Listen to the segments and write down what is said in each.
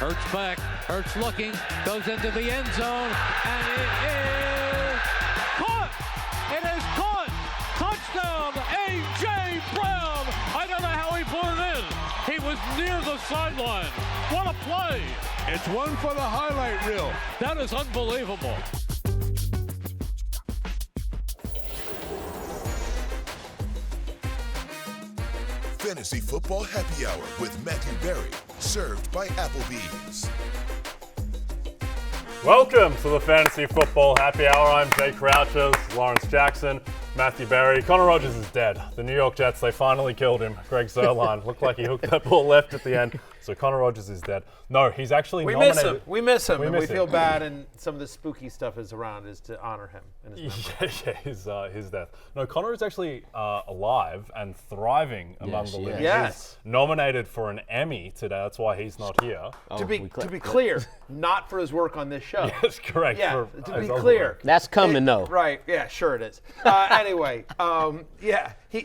Hurts back. Hurts looking. Goes into the end zone. And it is caught. It is caught. Touchdown, A.J. Brown. I don't know how he put it in. He was near the sideline. What a play. It's one for the highlight reel. That is unbelievable. Fantasy Football Happy Hour with Matthew Berry, served by Applebee's. Welcome to the Fantasy Football Happy Hour. I'm Jay Crouches, Lawrence Jackson, Matthew Berry. Connor Rogers is dead. The New York Jets, they finally killed him. Greg Zuerlein looked like he hooked that ball left at the end. So Connor Rogers is dead. No, he's actually nominated. We miss him. We feel bad, and some of the spooky stuff is around is to honor him. And his his death. No, Connor is actually alive and thriving among the living. Yes. He's nominated for an Emmy today. That's why he's not here. To be clear, not for his work on this show. Yes, correct. Yeah, to be clear. That's coming, though. Right, yeah, sure it is. Anyway,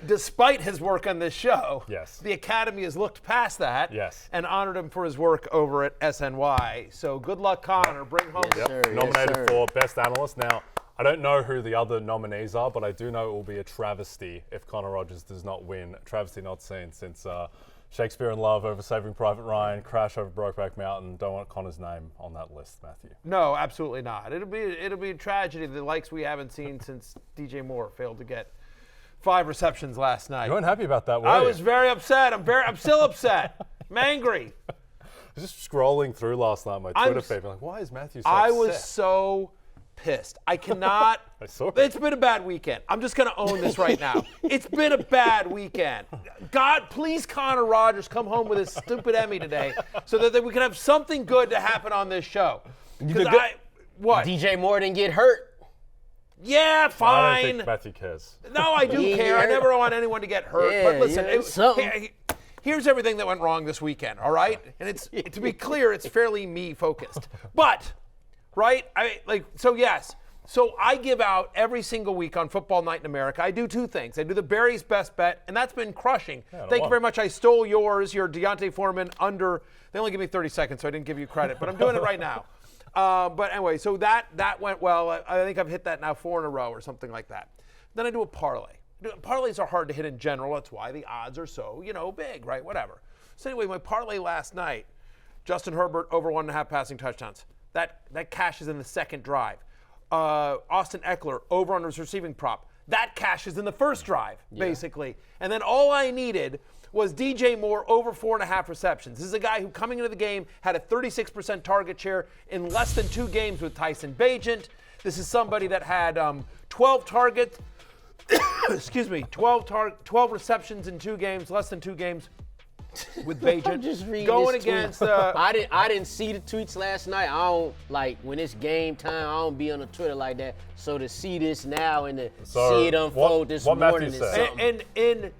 despite his work on this show, yes, the Academy has looked past that and honored him for his work over at SNY. So good luck, Connor. Bring home. Nominated for Best Analyst. Now, I don't know who the other nominees are, but I do know it will be a travesty if Connor Rogers does not win. A travesty not seen since Shakespeare in Love over Saving Private Ryan, Crash over Brokeback Mountain. Don't want Connor's name on that list, Matthew. No, absolutely not. It'll be a tragedy, the likes we haven't seen since DJ Moore failed to get 5 receptions last night. You weren't happy about that, were I you? was very upset. I'm still upset. I'm angry. I was just scrolling through last night my Twitter feed, like, why is Matthew so I upset? was so pissed. I cannot. I saw it. It's been a bad weekend. I'm just going to own this right now. It's been a bad weekend. God, please, Connor Rogers, come home with his stupid Emmy today so that we can have something good to happen on this show. What? DJ Moore didn't get hurt. Yeah, fine. I don't think Matthew cares. No, I do care. I never want anyone to get hurt. Yeah, but listen, here's everything that went wrong this weekend, all right? And it's to be clear, it's fairly me-focused. But, right, So I give out every single week on Football Night in America. I do 2 things. I do the Barry's Best Bet, and that's been crushing. Thank you very much. I stole yours, your Deontay Foreman under. They only give me 30 seconds, so I didn't give you credit. But I'm doing it right now. But anyway, so that went well. I think I've hit that now 4 in a row or something like that. Then I do a parlay. Parlays are hard to hit in general. That's why the odds are so, big, right? Whatever. So anyway, my parlay last night, Justin Herbert over 1.5 passing touchdowns. That cashes in the second drive. Austin Ekeler over on his receiving prop. That cashes in the first drive, basically. And then all I needed was DJ Moore over 4.5 receptions. This is a guy who, coming into the game, had a 36% target share in less than 2 games with Tyson Bagent. This is somebody that had 12 targets, 12 receptions in 2 games, less than 2 games with Bagent. I'm just reading going this against. I didn't see the tweets last night. I don't when it's game time. I don't be on the Twitter like that. So to see this now and to see it unfold this morning is something. And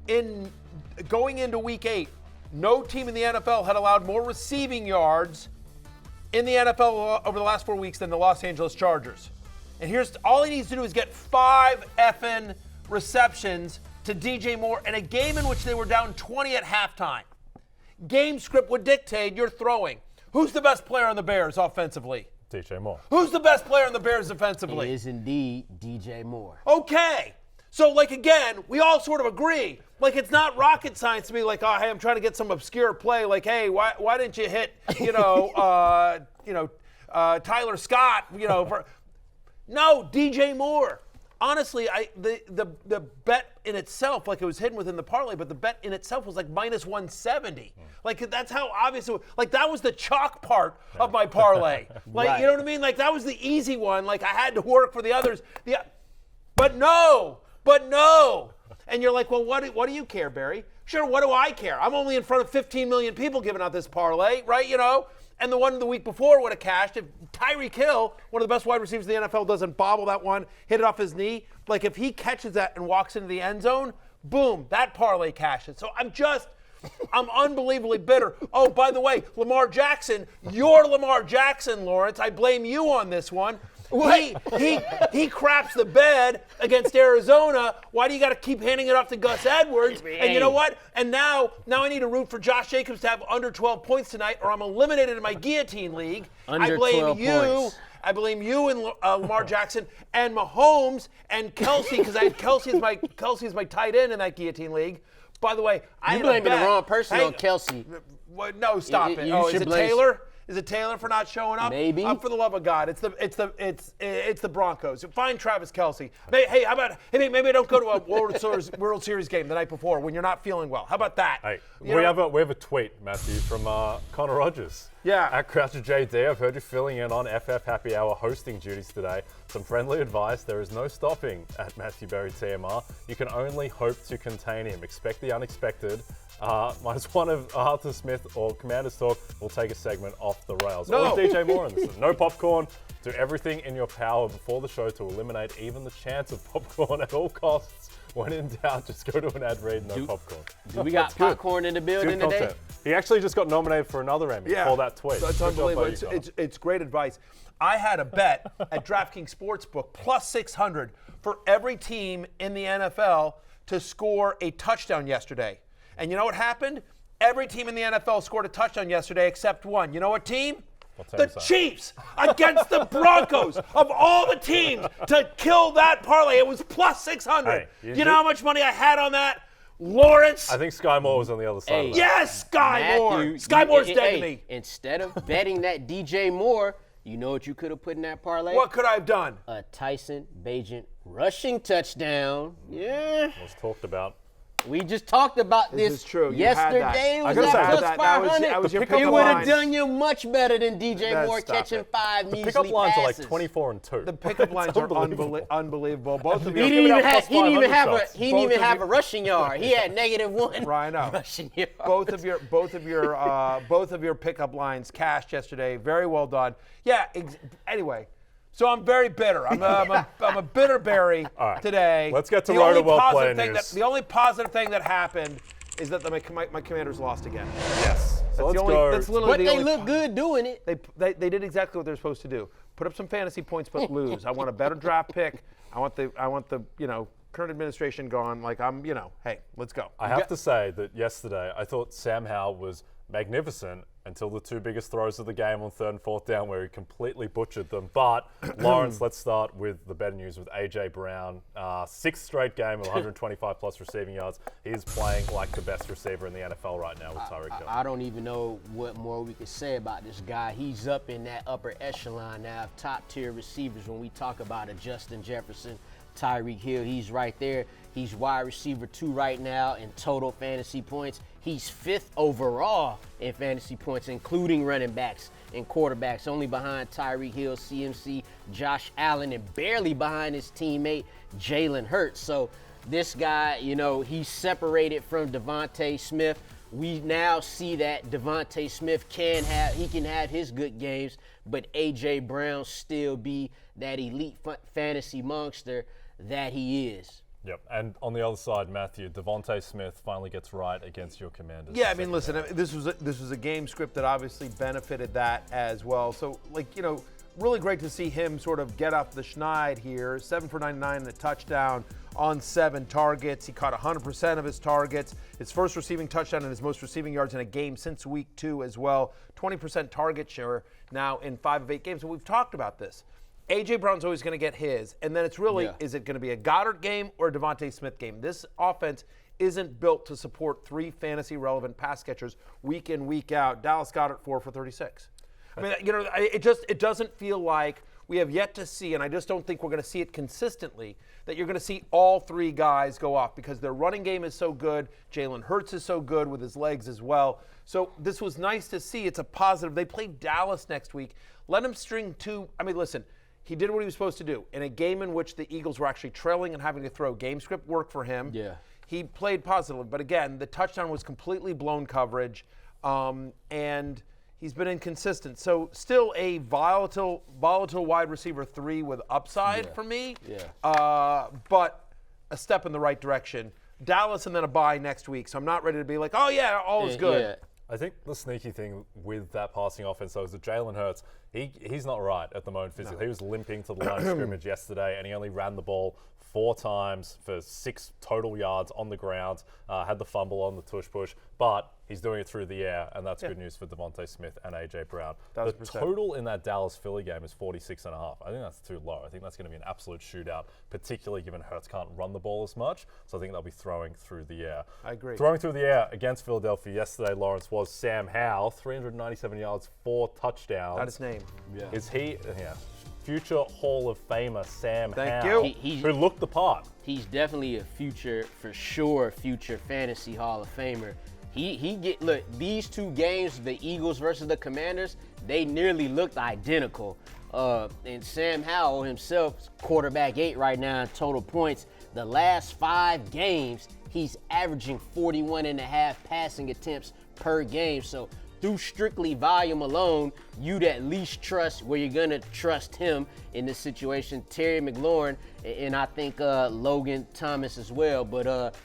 in going into Week 8, no team in the NFL had allowed more receiving yards in the NFL over the last 4 weeks than the Los Angeles Chargers. And here's all he needs to do is get 5 effing receptions to DJ Moore in a game in which they were down 20 at halftime. Game script would dictate you're throwing. Who's the best player on the Bears offensively? DJ Moore. Who's the best player on the Bears defensively? It is indeed DJ Moore. Okay. So, again, we all sort of agree. It's not rocket science to me. Hey, I'm trying to get some obscure play. Hey, why didn't you hit, Tyler Scott, No, DJ Moore. Honestly, the bet in itself, it was hidden within the parlay, but the bet in itself was minus 170. That's how obvious it was. That was the chalk part of my parlay. Right. You know what I mean? That was the easy one. I had to work for the others. But no. And you're well, what do you care, Barry? Sure, what do I care? I'm only in front of 15 million people giving out this parlay, right? And the one the week before would have cashed if Tyreek Hill, one of the best wide receivers in the NFL, doesn't bobble that one, hit it off his knee. If he catches that and walks into the end zone, boom, that parlay cashes. So I'm unbelievably bitter. Oh, by the way, Lamar Jackson, you're Lamar Jackson, Lawrence. I blame you on this one. He craps the bed against Arizona. Why do you got to keep handing it off to Gus Edwards? And you know what? And now I need to root for Josh Jacobs to have under 12 points tonight, or I'm eliminated in my guillotine league. Under 12 points. I blame you and Lamar Jackson and Mahomes and Kelsey, because I had Kelsey as my tight end in that guillotine league. By the way, You're blaming the wrong person on Kelsey. No, stop it. Is it blame Taylor? Is it Taylor for not showing up? Maybe. For the love of God, it's the Broncos. Find Travis Kelsey. Hey, how about maybe I don't go to a World Series game the night before when you're not feeling well. How about that? Hey, we have a tweet, Matthew, from Connor Rogers. Yeah. At Croucher JD, I've heard you filling in on FF Happy Hour hosting duties today. Some friendly advice: there is no stopping at Matthew Berry TMR. You can only hope to contain him. Expect the unexpected. Minus one of Arthur Smith or Commander's Talk will take a segment off the rails. No. Or DJ Moore in this. No popcorn. Do everything in your power before the show to eliminate even the chance of popcorn at all costs. When in doubt, just go to an ad read, no popcorn. We got popcorn in the building Good today. content. He actually just got nominated for another Emmy for that tweet. So it's unbelievable. It's great advice. I had a bet at DraftKings Sportsbook plus 600 for every team in the NFL to score a touchdown yesterday. And you know what happened? Every team in the NFL scored a touchdown yesterday except one. You know what team? The Chiefs against the Broncos. Of all the teams to kill that parlay, it was plus 600. Hey, you know how much money I had on that? Lawrence. I think Sky Moore was on the other side of that. Yes, Sky Moore. Sky Moore's dead to me. Instead of betting that DJ Moore, you know what you could have put in that parlay? What could I have done? A Tyson Bagent rushing touchdown. Yeah. Was talked about. We just talked about this is true. You had that. yesterday. It I was gotta at say, plus that 500. was your It pickup would have lines. done you much better than DJ Moore Stop catching it. 5 The measly pickup lines are like passes. 24 and 2. The pickup lines are unbelievable. Both of you. He didn't shots. even have a rushing yard. He had -1 Right, I know. rushing yard. both of your pickup lines cashed yesterday. Very well done. Yeah. Anyway, so I'm very bitter. I'm a bitter berry today. Let's get to Rotoworld Player news. The only positive thing that happened is that my Commanders lost again. Yes. So let's That's go. literally But the they only look good doing it. They did exactly what they're supposed to do. Put up some fantasy points, but lose. I want a better draft pick. I want the current administration gone. Like hey, let's go. I have to say that yesterday I thought Sam Howell was magnificent until the two biggest throws of the game on 3rd and 4th down where he completely butchered them. But Lawrence, let's start with the better news with A.J. Brown. 6th straight game of 125 plus receiving yards. He's playing like the best receiver in the NFL right now with Tyreek Hill. I don't even know what more we could say about this guy. He's up in that upper echelon now of top tier receivers when we talk about a Justin Jefferson, Tyreek Hill. He's right there. He's wide receiver 2 right now in total fantasy points. He's 5th overall in fantasy points, including running backs and quarterbacks, only behind Tyreek Hill, CMC, Josh Allen, and barely behind his teammate Jaylen Hurts. So this guy, he's separated from Devontae Smith. We now see that Devontae Smith can have his good games, but A.J. Brown still be that elite fantasy monster that he is. Yep, and on the other side, Matthew, Devontae Smith finally gets right against your Commanders. Yeah, I mean, listen, this was a game script that obviously benefited that as well. So, really great to see him sort of get up the schneid here. 7 for 99 and a touchdown on 7 targets. He caught 100% of his targets. His first receiving touchdown and his most receiving yards in a game since week 2 as well. 20% target share now in 5 of 8 games. And we've talked about this. A.J. Brown's always going to get his. And then it's really, is it going to be a Goddard game or a Devontae Smith game? This offense isn't built to support 3 fantasy-relevant pass catchers week in, week out. Dallas Goedert 4 for 36. I mean, it doesn't feel like we have yet to see, and I just don't think we're going to see it consistently, that you're going to see all 3 guys go off because their running game is so good. Jalen Hurts is so good with his legs as well. So this was nice to see. It's a positive. They play Dallas next week. Let him string 2. I mean, listen. He did what he was supposed to do. In a game in which the Eagles were actually trailing and having to throw, game script worked for him. Yeah. He played positively. But again, the touchdown was completely blown coverage, and he's been inconsistent. So still a volatile wide receiver 3 with upside for me. Yeah. But a step in the right direction. Dallas and then a bye next week. So I'm not ready to be like, oh, yeah, all is good. I think the sneaky thing with that passing offense, though, is that Jalen Hurts, He's not right at the moment physically. No. He was limping to the line of scrimmage yesterday, and he only ran the ball 4 times for 6 total yards on the ground, had the fumble on the tush push, but he's doing it through the air, and that's good news for Devontae Smith and A.J. Brown. The total in that Dallas-Philly game is 46.5. I think that's too low. I think that's going to be an absolute shootout, particularly given Hurts can't run the ball as much, so I think they'll be throwing through the air. I agree. Throwing through the air against Philadelphia yesterday, Lawrence, was Sam Howell, 397 yards, 4 touchdowns. That's his name. Yeah. Is he... Yeah. Future Hall of Famer Sam Thank Howell, you. Who looked the part. He's definitely a future fantasy Hall of Famer. Look, these 2 games, the Eagles versus the Commanders, they nearly looked identical. And Sam Howell himself, quarterback 8 right now in total points. The last 5 games, he's averaging 41.5 passing attempts per game. So through strictly volume alone, you'd at least trust where you're going to trust him in this situation. Terry McLaurin, and I think Logan Thomas as well. But,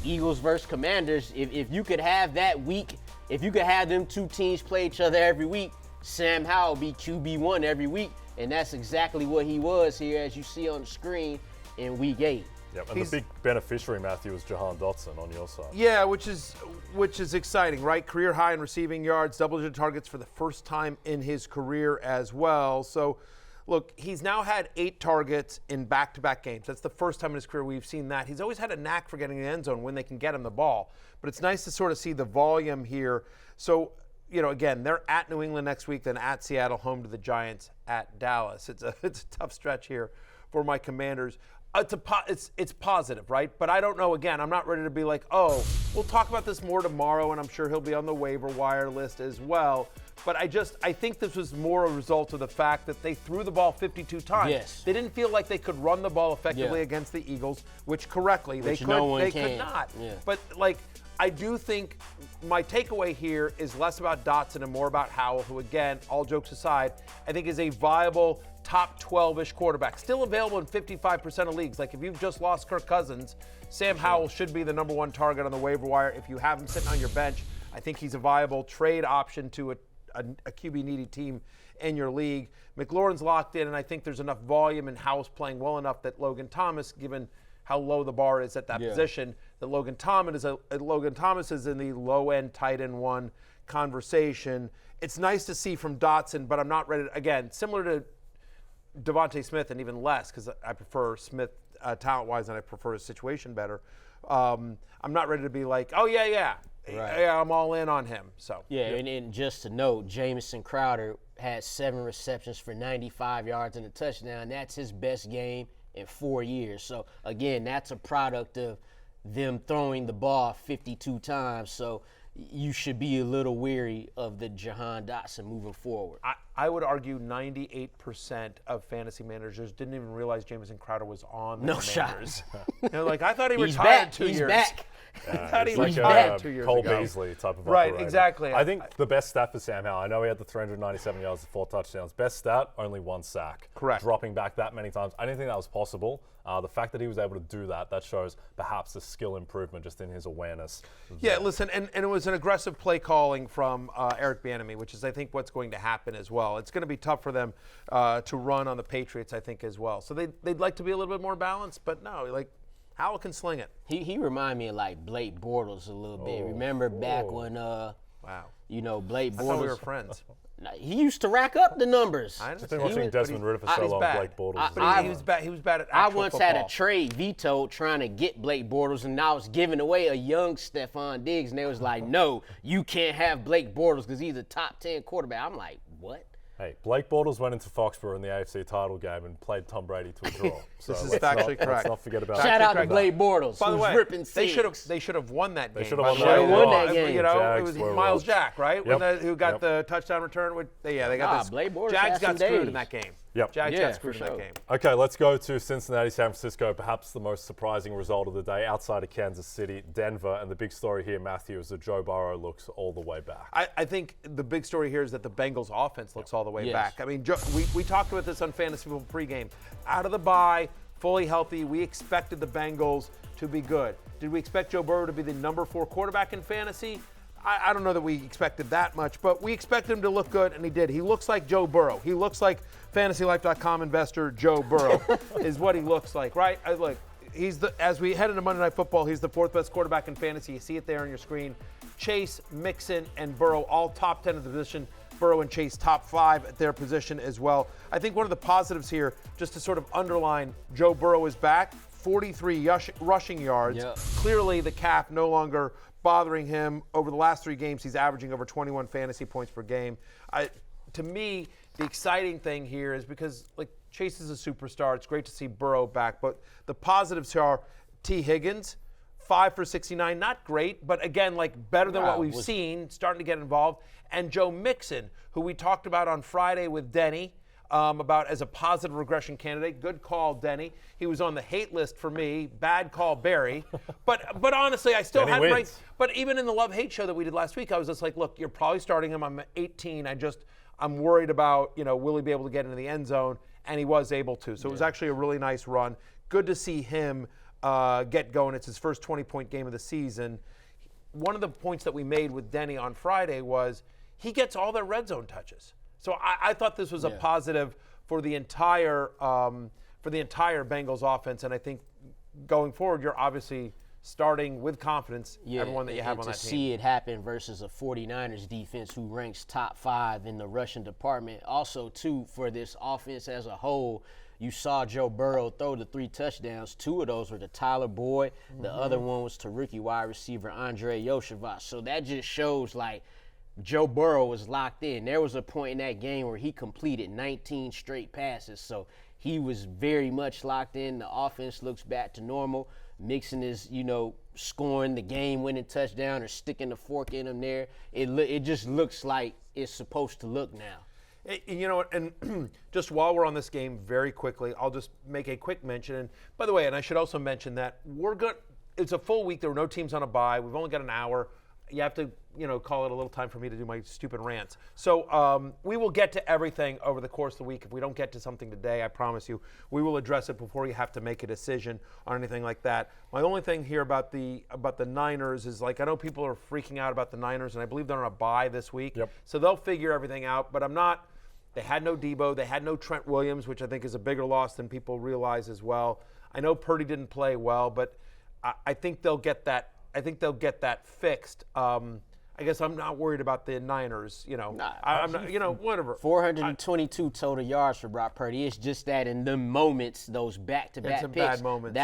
Eagles versus Commanders, if you could have that week, if you could have them 2 teams play each other every week, Sam Howell be QB1 every week. And that's exactly what he was here, as you see on the screen in week 8. Yep, and the big beneficiary, Matthew, is Jahan Dotson on your side. Yeah, which is exciting, right? Career high in receiving yards, double-digit targets for the first time in his career as well. So, look, he's now had 8 targets in back-to-back games. That's the first time in his career we've seen that. He's always had a knack for getting in the end zone when they can get him the ball. But it's nice to sort of see the volume here. So, again, they're at New England next week, then at Seattle, home to the Giants, at Dallas. It's a tough stretch here for my Commanders. It's positive, right? But I don't know. Again, I'm not ready to be like, oh, we'll talk about this more tomorrow, and I'm sure he'll be on the waiver wire list as well. But I think this was more a result of the fact that they threw the ball 52 times. Yes. They didn't feel like they could run the ball effectively against the Eagles, which correctly they could not. Yeah. But I do think my takeaway here is less about Dotson and more about Howell, who, again, all jokes aside, I think is a viable top 12-ish quarterback. Still available in 55% of leagues. Like, if you've just lost Kirk Cousins, Sam Howell should be the number 1 target on the waiver wire. If you have him sitting on your bench, I think he's a viable trade option to a QB-needy team in your league. McLaurin's locked in, and I think there's enough volume, and Howell's playing well enough that Logan Thomas, given how low the bar is at that position, that Logan Thomas is in the low-end tight end 1 conversation. It's nice to see from Dotson, but I'm not ready to, again, similar to Devontae Smith, and even less because I prefer Smith talent-wise, and I prefer his situation better. I'm not ready to be like, oh, yeah, I'm all in on him. So and just to note, Jamison Crowder had 7 receptions for 95 yards and a touchdown. That's his best game in 4 years. So, again, that's a product of them throwing the ball 52 times. So you should be a little weary of the Jahan Dotson moving forward. I would argue 98% of fantasy managers didn't even realize Jamison Crowder was on the Commanders. They're like, I thought he retired 2 years. He's back. He's like a Cole Beasley type of right, operator. Exactly. I think the best stat for Sam Howell, I know he had the 397 yards and 4 touchdowns. Best stat, only 1 sack. Correct. Dropping back that many times. I didn't think that was possible. The fact that he was able to do that shows perhaps a skill improvement just in his awareness. Yeah, listen, and it was an aggressive play calling from Eric Bieniemy, which is, I think, what's going to happen as well. It's going to be tough for them to run on the Patriots, I think, as well. So they'd like to be a little bit more balanced, but no, Howell can sling it. He reminded me of like Blake Bortles a little bit. Remember back when Blake Bortles. I thought we were friends. He used to rack up the numbers. I I've been watching Desmond Ridder for so long. Blake Bortles. He was bad at actual I once football. had a trade vetoed trying to get Blake Bortles, and I was giving away a young Stephon Diggs, and they was like, no, you can't have Blake Bortles because he's a top 10 quarterback. I'm like, what? Hey, Blake Bortles went into Foxborough in the AFC title game and played Tom Brady to a draw. So this is factually correct. Let's not forget about that. Shout out to Blake Bortles. By the way, ripping they should have won that game. They should have won that game. It was Miles Jack, right? Yep. Who got the touchdown return? They got this. Blake Bortles Jags got screwed days. in that game. Yep. Jags got screwed in that game. Okay, let's go to Cincinnati, San Francisco, perhaps the most surprising result of the day outside of Kansas City, Denver. And the big story here, Matthew, is that Joe Burrow looks all the way back. I think the big story here is that the Bengals offense looks all the way back. I mean, we talked about this on Fantasy Football pregame. Out of the bye, fully healthy, we expected the Bengals to be good. Did we expect Joe Burrow to be the number 4 quarterback in fantasy? I don't know that we expected that much, but we expected him to look good, and he did. He looks like Joe Burrow. He looks like FantasyLife.com investor Joe Burrow is what he looks like, right? Look, as we head into Monday Night Football, he's the 4th best quarterback in fantasy. You see it there on your screen. Chase, Mixon, and Burrow all top 10 of the position. Burrow and Chase top 5 at their position as well. I think one of the positives here, just to sort of underline, Joe Burrow is back, 43 rushing yards. Yep. Clearly the calf no longer bothering him. Over the last 3 games, he's averaging over 21 fantasy points per game. To me, the exciting thing here is because Chase is a superstar. It's great to see Burrow back, but the positives are T. Higgins, 5 for 69, not great, but again, better than what we've seen, starting to get involved. And Joe Mixon, who we talked about on Friday with Denny, about as a positive regression candidate. Good call, Denny. He was on the hate list for me. Bad call, Barry. But honestly, I still had right. But even in the love-hate show that we did last week, I was just like, look, you're probably starting him. I'm 18. I'm worried about, will he be able to get into the end zone? And he was able to. So it was actually a really nice run. Good to see him get going. It's his first 20-point game of the season. One of the points that we made with Denny on Friday was he gets all their red zone touches. So I thought this was a positive for the entire Bengals offense, and I think going forward, you're obviously starting with confidence everyone that you have on that team. To see it happen versus a 49ers defense who ranks top 5 in the rushing department. Also, too, for this offense as a whole, you saw Joe Burrow throw the 3 touchdowns. 2 of those were to Tyler Boyd. The other one was to rookie wide receiver Andre Yoshevach. So that just shows Joe Burrow was locked in. There was a point in that game where he completed 19 straight passes, so he was very much locked in. The offense looks back to normal. Mixon is, scoring the game-winning touchdown or sticking the fork in him there. It just looks like it's supposed to look now. You know what, and just while we're on this game very quickly, I'll just make a quick mention. And by the way, and I should also mention that it's a full week. There were no teams on a bye. We've only got an hour. You have to, call it a little time for me to do my stupid rants. So we will get to everything over the course of the week. If we don't get to something today, I promise you, we will address it before you have to make a decision on anything like that. My only thing here about the Niners is I know people are freaking out about the Niners, and I believe they're on a bye this week. Yep. So they'll figure everything out, but I'm not. They had no Debo. They had no Trent Williams, which I think is a bigger loss than people realize as well. I know Purdy didn't play well, but I think they'll get that. I think they'll get that fixed. I guess I'm not worried about the Niners. I'm not. Whatever. 422 total yards for Brock Purdy. It's just that in the moments, those back-to-back picks, bad moments.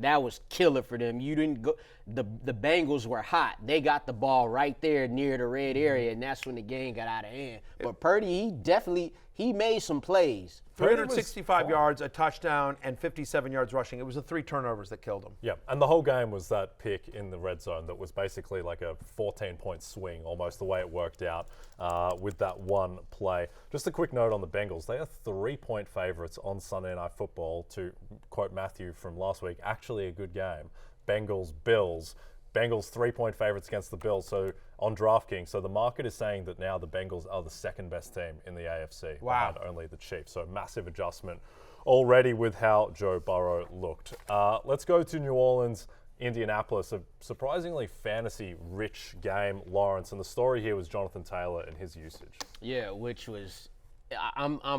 That was killer for them. You didn't go. The Bengals were hot. They got the ball right there near the red area, and that's when the game got out of hand. But Purdy, he made some plays. 365 yards, a touchdown, and 57 yards rushing. It was the 3 turnovers that killed him. Yeah, and the whole game was that pick in the red zone that was basically like a 14-point swing, almost the way it worked out with that one play. Just a quick note on the Bengals. They are 3-point favorites on Sunday Night Football, to quote Matthew from last week. Actually a good game. Bengals-Bills. Bengals 3-point favorites against the Bills. So on DraftKings, so the market is saying that now the Bengals are the second best team in the AFC. Wow. Behind only the Chiefs. So massive adjustment already with how Joe Burrow looked. Let's go to New Orleans, Indianapolis. A surprisingly fantasy-rich game, Lawrence. And the story here was Jonathan Taylor and his usage. Yeah, which was,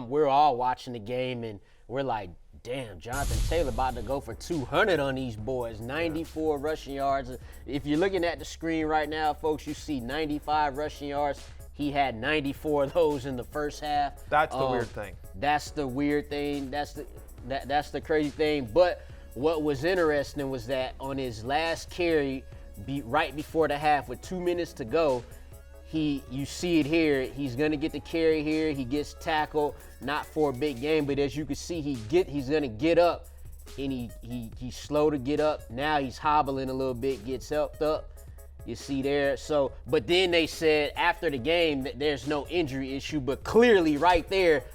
we're all watching the game and we're like, damn, Jonathan Taylor about to go for 200 on these boys. 94 rushing yards. If you're looking at the screen right now, folks, you see 95 rushing yards. He had 94 of those in the first half. That's the weird thing. That's the weird thing. That's the crazy thing. But what was interesting was that on his last carry, right before the half, with 2 minutes to go, you see it here. He's gonna get the carry here. He gets tackled, not for a big game, but as you can see, he's gonna get up, and he's slow to get up. Now he's hobbling a little bit, gets helped up. You see there. So, but then they said after the game that there's no injury issue, but clearly right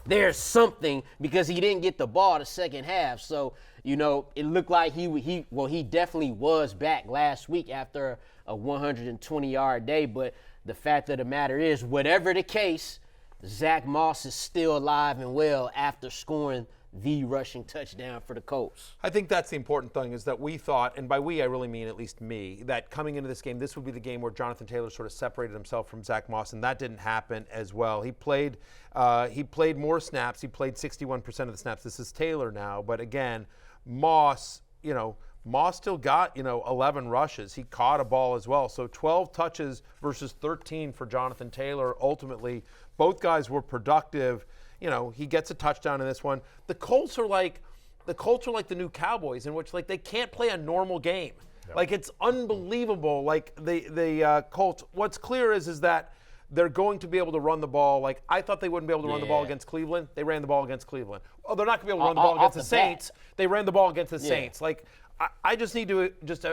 there's something, because he didn't get the ball the second half. So, it looked like he definitely was back last week after a 120-yard day, but the fact of the matter is, whatever the case, Zack Moss is still alive and well after scoring the rushing touchdown for the Colts. I think that's the important thing is that we thought, and by we I really mean at least me, that coming into this game, this would be the game where Jonathan Taylor sort of separated himself from Zack Moss, and that didn't happen as well. He played more snaps. He played 61% of the snaps. This is Taylor now, but again, Moss still got 11 rushes. He caught a ball as well. So 12 touches versus 13 for Jonathan Taylor. Ultimately, both guys were productive. He gets a touchdown in this one. The Colts are like the new Cowboys, in which like they can't play a normal game. Yep. Like it's unbelievable. Like the Colts. What's clear is that they're going to be able to run the ball. Like I thought they wouldn't be able to run the ball against Cleveland. They ran the ball against Cleveland. Oh, they're not going to be able to run the ball against the Saints. They ran the ball against the Saints. Like I just need to just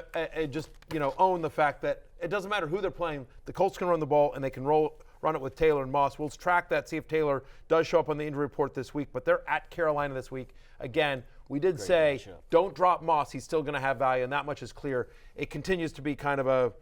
own the fact that it doesn't matter who they're playing. The Colts can run the ball and they can run it with Taylor and Moss. We'll track that, see if Taylor does show up on the injury report this week. But they're at Carolina this week. Again, we did say don't drop Moss. He's still going to have value, and that much is clear. It continues to be kind of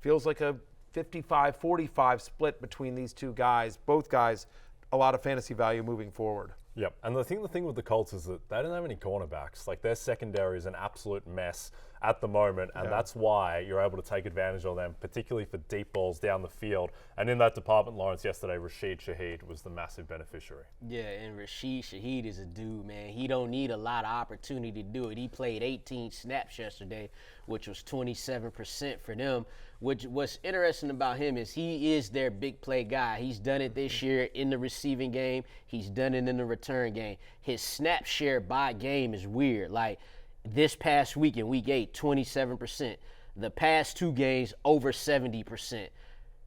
feels like a 55-45 split between these two guys. Both guys, a lot of fantasy value moving forward. Yep, and the thing with the Colts is that they don't have any cornerbacks. Like their secondary is an absolute mess at the moment, and that's why you're able to take advantage of them, particularly for deep balls down the field. And in that department, Lawrence, yesterday, Rashid Shaheed was the massive beneficiary. Yeah, and Rashid Shaheed is a dude, man. He don't need a lot of opportunity to do it. He played 18 snaps yesterday, which was 27% for them. What's interesting about him is he is their big play guy. He's done it this year in the receiving game. He's done it in the return game. His snap share by game is weird. Like this past week in week 8, 27%. The past 2 games, over 70%.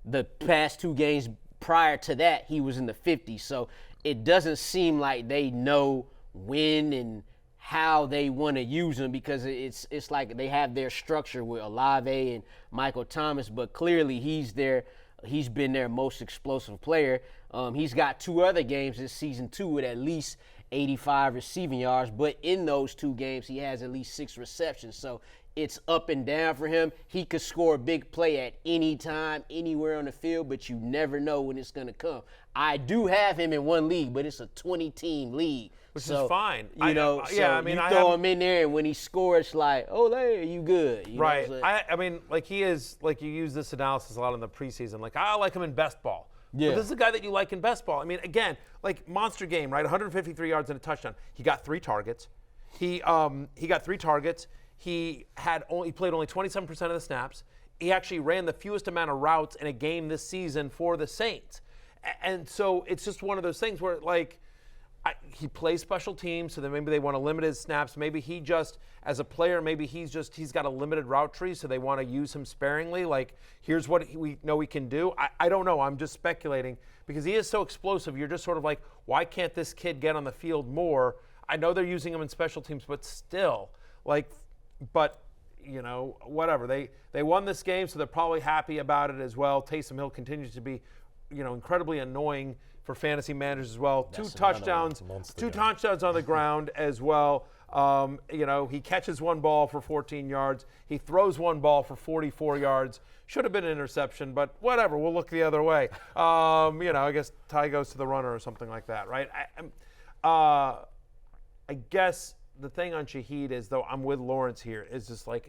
The past 2 games prior to that, he was in the 50s. So it doesn't seem like they know when and how they want to use him, because it's like they have their structure with Olave and Michael Thomas, but clearly he's been their most explosive player. He's got 2 other games this season too with at least 85 receiving yards, but in those 2 games he has at least 6 receptions. So it's up and down for him. He could score a big play at any time, anywhere on the field, but you never know when it's going to come. I do have him in one league, but it's a 20-team league. Which is fine. You throw him in there, and when he scores, like, oh, hey, you good. Right. He is, like you use this analysis a lot in the preseason. Like, I like him in best ball. Yeah. But this is a guy that you like in best ball. I mean, again, like monster game, right? 153 yards and a touchdown. He got 3 targets. He got 3 targets. He played only 27% of the snaps. He actually ran the fewest amount of routes in a game this season for the Saints. And so it's just one of those things where, like, he plays special teams, so then maybe they want to limit his snaps. Maybe he just, as a player, maybe he's got a limited route tree, so they want to use him sparingly. Like, here's what we know he can do. I don't know. I'm just speculating because he is so explosive. You're just sort of like, why can't this kid get on the field more? I know they're using him in special teams, but still, whatever. They won this game, so they're probably happy about it as well. Taysom Hill continues to be, incredibly annoying for fantasy managers as well. That's 2 touchdowns, 2 touchdowns on the ground as well. He catches 1 ball for 14 yards. He throws 1 ball for 44 yards. Should have been an interception, but whatever. We'll look the other way. I guess tie goes to the runner or something like that, right? I guess the thing on Shaheed is, though, I'm with Lawrence here, is just like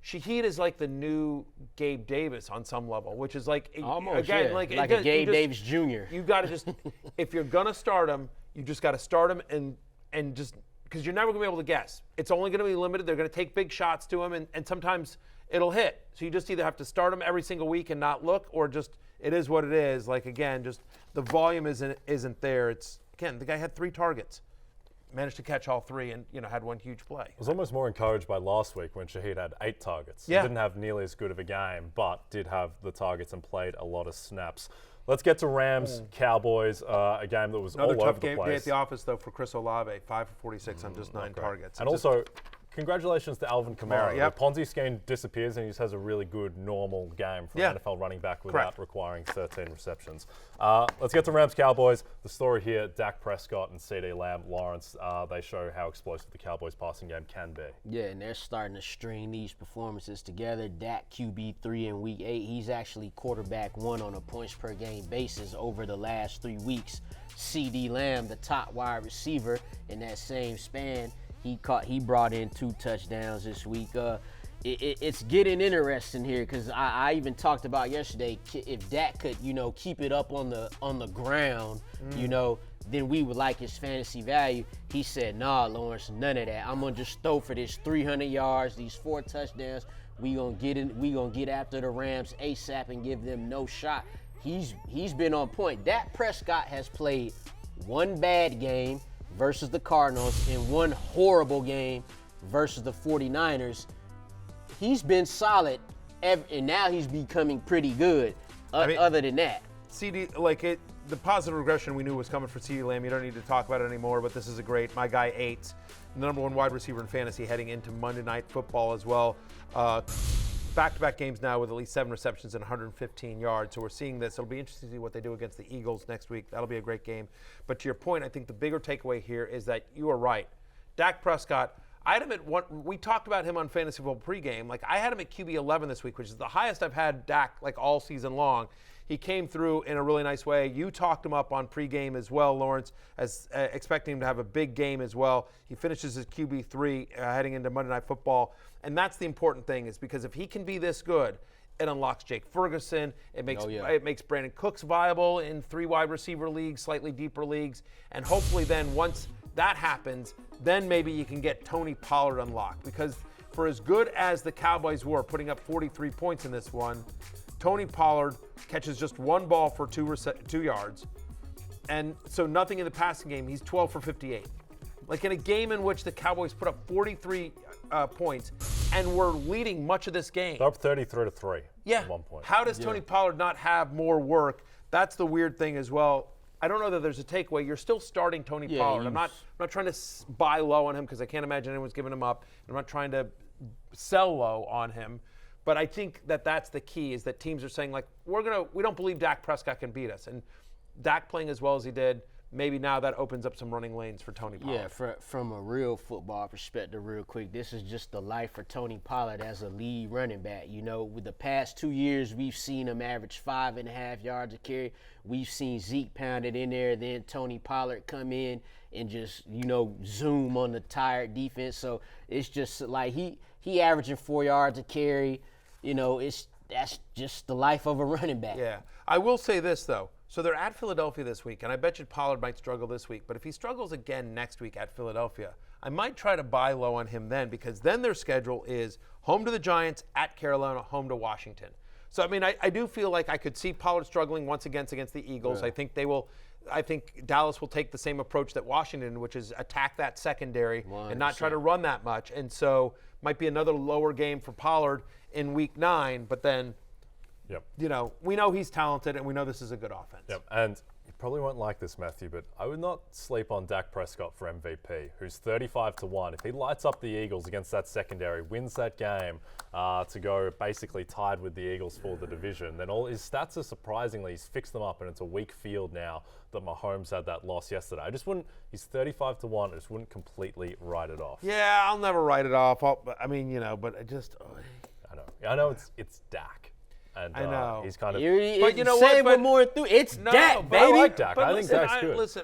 Shaheed is like the new Gabe Davis on some level, which is like, almost, again, yeah. like a Gabe Davis Jr. You got to just, if you're going to start him, you just got to start him and just, because you're never going to be able to guess. It's only going to be limited. They're going to take big shots to him, and sometimes it'll hit. So you just either have to start him every single week and not look, or just it is what it is. Like, again, just the volume isn't there. It's, again, the guy had 3 targets. Managed to catch all 3 and, had 1 huge play. I was almost more encouraged by last week when Shaheed had 8 targets. Yeah. He didn't have nearly as good of a game, but did have the targets and played a lot of snaps. Let's get to Rams, Cowboys, a game that was Another all over tough the game place. day at the office, though, for Chris Olave. 5 for 46 on just 9 targets. And also, congratulations to Alvin Kamara. Yep. The Ponzi scheme disappears and he just has a really good, normal game for an NFL running back without requiring 13 receptions. Let's get to Rams-Cowboys. The story here, Dak Prescott and CeeDee Lamb, Lawrence, they show how explosive the Cowboys passing game can be. Yeah, and they're starting to string these performances together. Dak QB3 in Week 8. He's actually quarterback 1 on a points per game basis over the last 3 weeks. CeeDee Lamb, the top wide receiver in that same span, he brought in 2 touchdowns this week. It's getting interesting here because I even talked about yesterday, if Dak could, keep it up on the ground, then we would like his fantasy value. He said, nah, Lawrence, none of that. I'm gonna just throw for this 300 yards, these 4 touchdowns. We gonna get after the Rams ASAP and give them no shot. He's been on point. Dak Prescott has played 1 bad game versus the Cardinals and 1 horrible game versus the 49ers. He's been solid, and now he's becoming pretty good. Other than that, CeeDee, the positive regression we knew was coming for CeeDee Lamb. You don't need to talk about it anymore, but this is my guy 8, the number 1 wide receiver in fantasy heading into Monday Night Football as well. Back-to-back games now with at least 7 receptions and 115 yards. So we're seeing this. It'll be interesting to see what they do against the Eagles next week. That'll be a great game. But to your point, I think the bigger takeaway here is that you are right. Dak Prescott, I had him at one. We talked about him on Fantasy Football pregame. I had him at QB 11 this week, which is the highest I've had Dak all season long. He came through in a really nice way. You talked him up on pregame as well, Lawrence, as expecting him to have a big game as well. He finishes his QB3 heading into Monday Night Football. And that's the important thing, is because if he can be this good, it unlocks Jake Ferguson. It makes Brandon Cooks viable in 3 wide receiver leagues, slightly deeper leagues. And hopefully then once that happens, then maybe you can get Tony Pollard unlocked. Because for as good as the Cowboys were, putting up 43 points in this one, Tony Pollard catches just 1 ball for 2 yards. And so nothing in the passing game. He's 12 for 58. In a game in which the Cowboys put up 43 points and were leading much of this game. They're up 33-3 at one point. How does Tony Pollard not have more work? That's the weird thing as well. I don't know that there's a takeaway. You're still starting Tony Pollard. I'm not trying to buy low on him because I can't imagine anyone's giving him up. I'm not trying to sell low on him. But I think that's the key, is that teams are saying, we don't believe Dak Prescott can beat us. And Dak playing as well as he did, maybe now that opens up some running lanes for Tony Pollard. Yeah, from a real football perspective, real quick, this is just the life for Tony Pollard as a lead running back. With the past 2 years, we've seen him average 5.5 yards a carry. We've seen Zeke pounded in there, then Tony Pollard come in and just, zoom on the tired defense. So it's just he averaging 4 yards a carry. That's just the life of a running back. Yeah. I will say this, though. So they're at Philadelphia this week, and I bet you Pollard might struggle this week. But if he struggles again next week at Philadelphia, I might try to buy low on him then, because then their schedule is home to the Giants, at Carolina, home to Washington. So, I do feel like I could see Pollard struggling once against the Eagles. Yeah. I think Dallas will take the same approach that Washington, which is attack that secondary 100%. And not try to run that much. And so might be another lower game for Pollard in Week 9, but then we know he's talented, and we know this is a good offense. Yep. And you probably won't like this, Matthew, but I would not sleep on Dak Prescott for MVP, who's 35-1. If he lights up the Eagles against that secondary, wins that game to go basically tied with the Eagles for the division, then all his stats are surprisingly, he's fixed them up, and it's a weak field now that Mahomes had that loss yesterday. He's 35-1. I just wouldn't completely write it off. Yeah, I'll never write it off. But I know it's Dak. And I know. He's kind of. But you know what? But more it's Dak, baby. I like Dak. I think listen, Dak's good. Listen,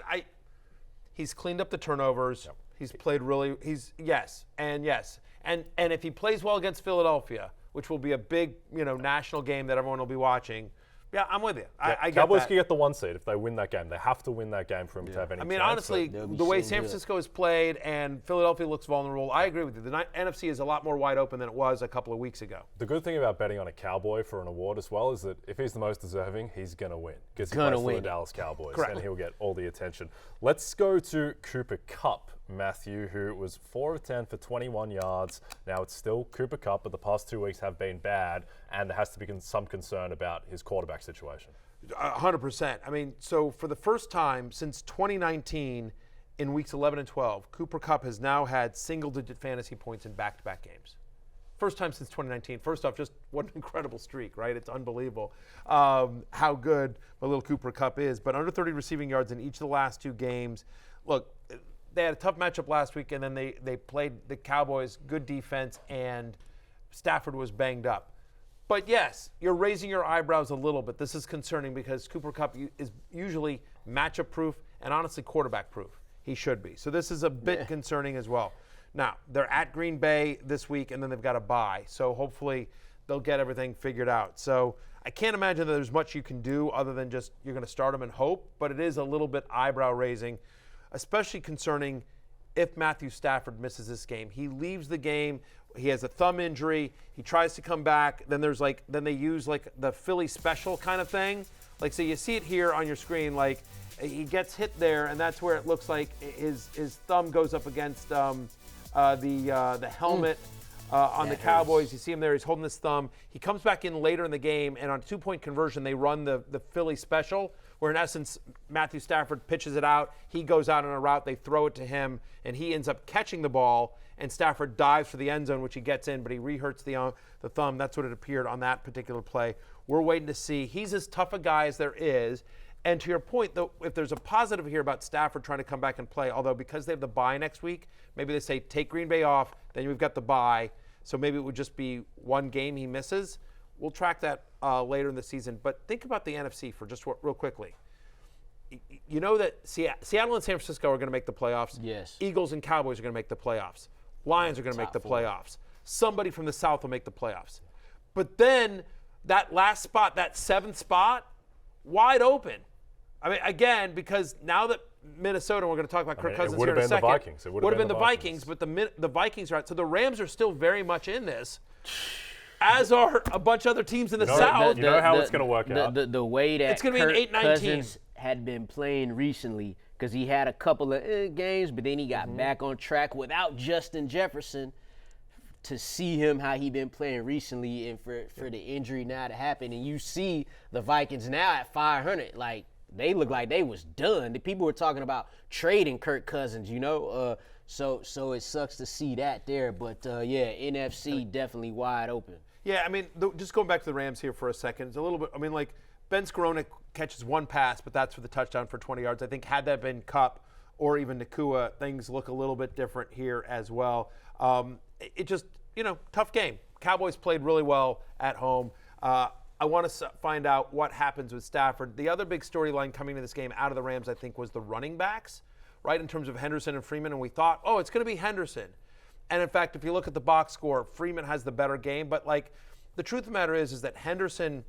he's cleaned up the turnovers. Yep. He's played really. Yes. And if he plays well against Philadelphia, which will be a big, national game that everyone will be watching. Yeah, I'm with you. Yeah, I get Cowboys that. can get the 1 seed if they win that game. They have to win that game for him to have any chance. Honestly, the way San Francisco has played and Philadelphia looks vulnerable, I agree with you. The NFC is a lot more wide open than it was a couple of weeks ago. The good thing about betting on a Cowboy for an award as well is that if he's the most deserving, he's going to win. Because he plays for the Dallas Cowboys, and he'll get all the attention. Let's go to Cooper Kupp, Matthew, who was 4 of 10 for 21 yards. Now it's still Cooper Kupp, but the past 2 weeks have been bad, and there has to be some concern about his quarterback situation. 100%. So for the first time since 2019, in weeks 11 and 12, Cooper Kupp has now had single-digit fantasy points in back-to-back games. First time since 2019. First off, just what an incredible streak, right? It's unbelievable how good my little Cooper Kupp is. But under 30 receiving yards in each of the last 2 games. Look, they had a tough matchup last week, and then they played the Cowboys, good defense, and Stafford was banged up. But yes, you're raising your eyebrows a little bit. This is concerning because Cooper Kupp is usually matchup-proof and honestly quarterback-proof. He should be. So this is a bit concerning as well. Now, they're at Green Bay this week, and then they've got a bye. So hopefully they'll get everything figured out. So I can't imagine that there's much you can do other than just you're going to start them and hope. But it is a little bit eyebrow-raising, especially concerning if Matthew Stafford misses this game. He leaves the game. He has a thumb injury. He tries to come back. Then they use like the Philly special kind of thing. Like, so you see it here on your screen, like he gets hit there, and that's where it looks like his thumb goes up against the helmet on the Cowboys. You see him there. He's holding his thumb. He comes back in later in the game, and on 2-point conversion, they run the Philly special, where in essence Matthew Stafford pitches it out. He goes out on a route. They throw it to him, and he ends up catching the ball, and Stafford dives for the end zone, which he gets in, but he re-hurts the thumb. That's what it appeared on that particular play. We're waiting to see. He's as tough a guy as there is. And to your point, though, if there's a positive here about Stafford trying to come back and play, although because they have the bye next week, maybe they say take Green Bay off, then we've got the bye, so maybe it would just be one game he misses. We'll track that later in the season. But think about the NFC for just real quickly. You know that Seattle and San Francisco are going to make the playoffs. Yes. Eagles and Cowboys are going to make the playoffs. Lions are going to make the playoffs. Somebody from the South will make the playoffs. But then that last spot, that 7th spot, wide open. I mean, again, because now that Minnesota, we're going to talk about Kirk Cousins here in a second. It would have been the Vikings. But the Vikings are out. So the Rams are still very much in this, as are a bunch of other teams in the South. You know how it's going to work out. The way that it's going to be an 8-9 Cousins team. Had been playing recently, because he had a couple of games, but then he got back on track without Justin Jefferson. To see him how he been playing recently, and for the injury now to happen, and you see the Vikings now at 500, like they look like they was done. The people were talking about trading Kirk Cousins, you know. So it sucks to see that there, but yeah, NFC definitely wide open. Yeah, I mean, just going back to the Rams here for a second, it's a little bit. I mean, like Ben Skowronek catches one pass, but that's for the touchdown for 20 yards. I think had that been Kupp or even Nakua, things look a little bit different here as well. It just, tough game. Cowboys played really well at home. I want to find out what happens with Stafford. The other big storyline coming to this game out of the Rams, I think, was the running backs, right, in terms of Henderson and Freeman. And we thought, it's going to be Henderson. And, in fact, if you look at the box score, Freeman has the better game. But, the truth of the matter is that Henderson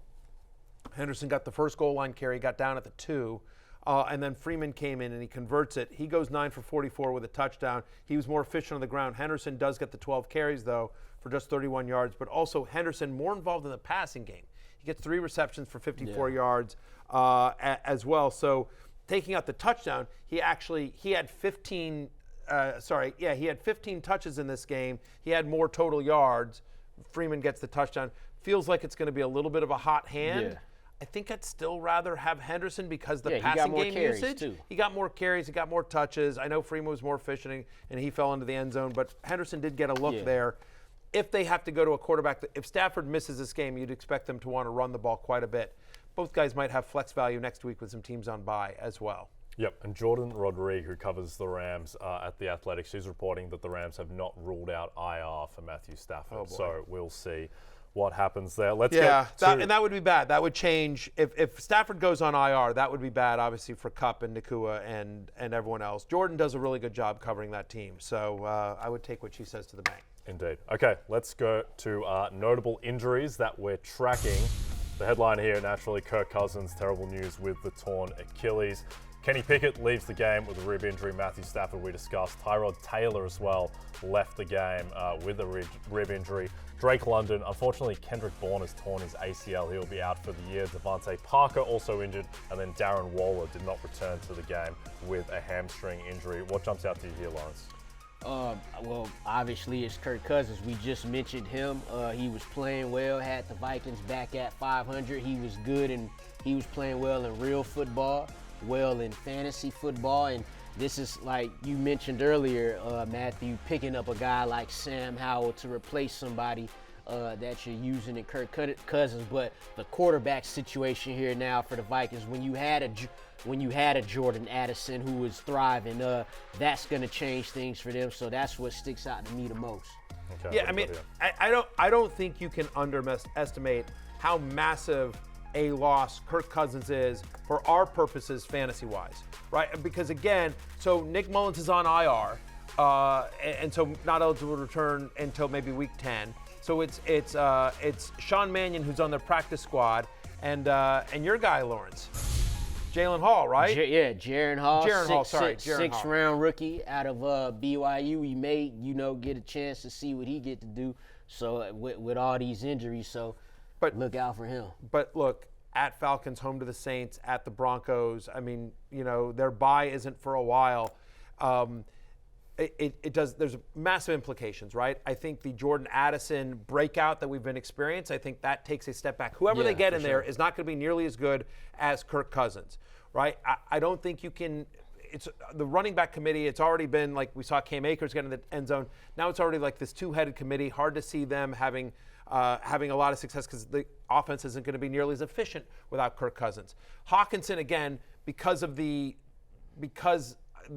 got the first goal line carry, got down at the 2. And then Freeman came in and he converts it. He goes 9 for 44 with a touchdown. He was more efficient on the ground. Henderson does get the 12 carries, though, for just 31 yards. But also Henderson more involved in the passing game. He gets 3 receptions for 54 yards as well. So taking out the touchdown, he had 15 he had 15 touches in this game. He had more total yards. Freeman gets the touchdown. Feels like it's going to be a little bit of a hot hand. Yeah. I think I'd still rather have Henderson because the passing game usage. Too. He got more carries, he got more touches. I know Freeman was more efficient and he fell into the end zone, but Henderson did get a look there. If they have to go to a quarterback, if Stafford misses this game, you'd expect them to want to run the ball quite a bit. Both guys might have flex value next week with some teams on bye as well. Yep, and Jordan Rodrigue, who covers the Rams at The Athletic, she's reporting that the Rams have not ruled out IR for Matthew Stafford. So we'll see what happens there. That would be bad. That would change. If Stafford goes on IR, that would be bad, obviously, for Kupp and Nakua and everyone else. Jordan does a really good job covering that team. So I would take what she says to the bank. Indeed. Okay, let's go to notable injuries that we're tracking. The headline here, naturally, Kirk Cousins, terrible news with the torn Achilles. Kenny Pickett leaves the game with a rib injury. Matthew Stafford, we discussed. Tyrod Taylor as well left the game with a rib injury. Drake London, unfortunately, Kendrick Bourne has torn his ACL. He'll be out for the year. Devontae Parker also injured. And then Darren Waller did not return to the game with a hamstring injury. What jumps out to you here, Lawrence? Well, obviously, it's Kirk Cousins. We just mentioned him. He was playing well, had the Vikings back at 500. He was good, and he was playing well in real football. well in fantasy football. And this is, like you mentioned earlier, Matthew, picking up a guy like Sam Howell to replace somebody that you're using in Kirk Cousins. But the quarterback situation here now for the Vikings, when you had a Jordan Addison who was thriving, that's going to change things for them. So that's what sticks out to me the most. Okay, Yeah, I mean, I don't think you can underestimate how massive a loss Kirk Cousins is for our purposes fantasy-wise, right? Because again, so Nick Mullins is on IR, and so not eligible to return until maybe week 10. So it's Sean Mannion who's on the practice squad, and your guy Lawrence, Jaylen Hall, right? Jaron Hall. Jaron Sixth Hall. round rookie out of BYU. He may, get a chance to see what he get to do. So with all these injuries, but look out for him. But look, at Falcons, home to the Saints, at the Broncos. I mean, their bye isn't for a while. There's massive implications, right? I think the Jordan Addison breakout that we've been experiencing, I think that takes a step back. Whoever they get in there is not going to be nearly as good as Kirk Cousins, right? I don't think you can. It's the running back committee. It's already been like we saw Cam Akers get in the end zone. Now it's already like this two-headed committee. Hard to see them having a lot of success because the offense isn't going to be nearly as efficient without Kirk Cousins. Hawkinson, again, because the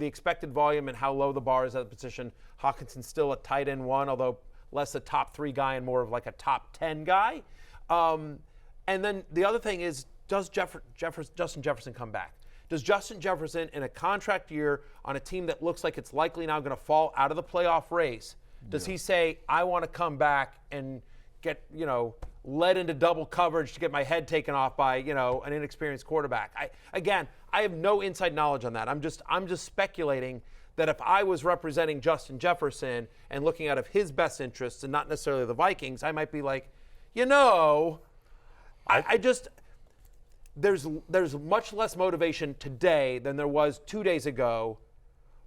expected volume and how low the bar is at the position, Hawkinson's still a tight end one, although less a top 3 guy and more of like a top 10 guy. And then the other thing is, does Justin Jefferson come back? Does Justin Jefferson, in a contract year on a team that looks like it's likely now going to fall out of the playoff race, does he say, I want to come back and get, led into double coverage to get my head taken off by, an inexperienced quarterback? I have no inside knowledge on that. I'm just speculating that if I was representing Justin Jefferson and looking out of his best interests and not necessarily the Vikings, I might be like, there's much less motivation today than there was 2 days ago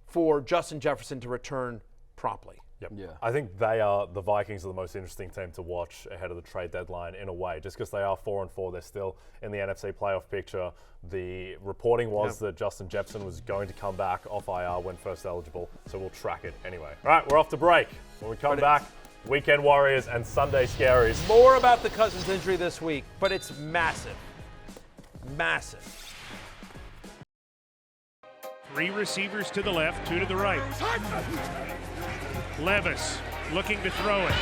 for Justin Jefferson to return promptly. Yep. Yeah. I think the Vikings are the most interesting team to watch ahead of the trade deadline in a way, just because they are 4-4. They're still in the NFC playoff picture. The reporting was that Justin Jefferson was going to come back off IR when first eligible, so we'll track it anyway. All right, we're off to break. When we come back, Weekend Warriors and Sunday Scaries. More about the Cousins injury this week, but it's massive. Massive. 3 receivers to the left, 2 to the right. Levis looking to throw it.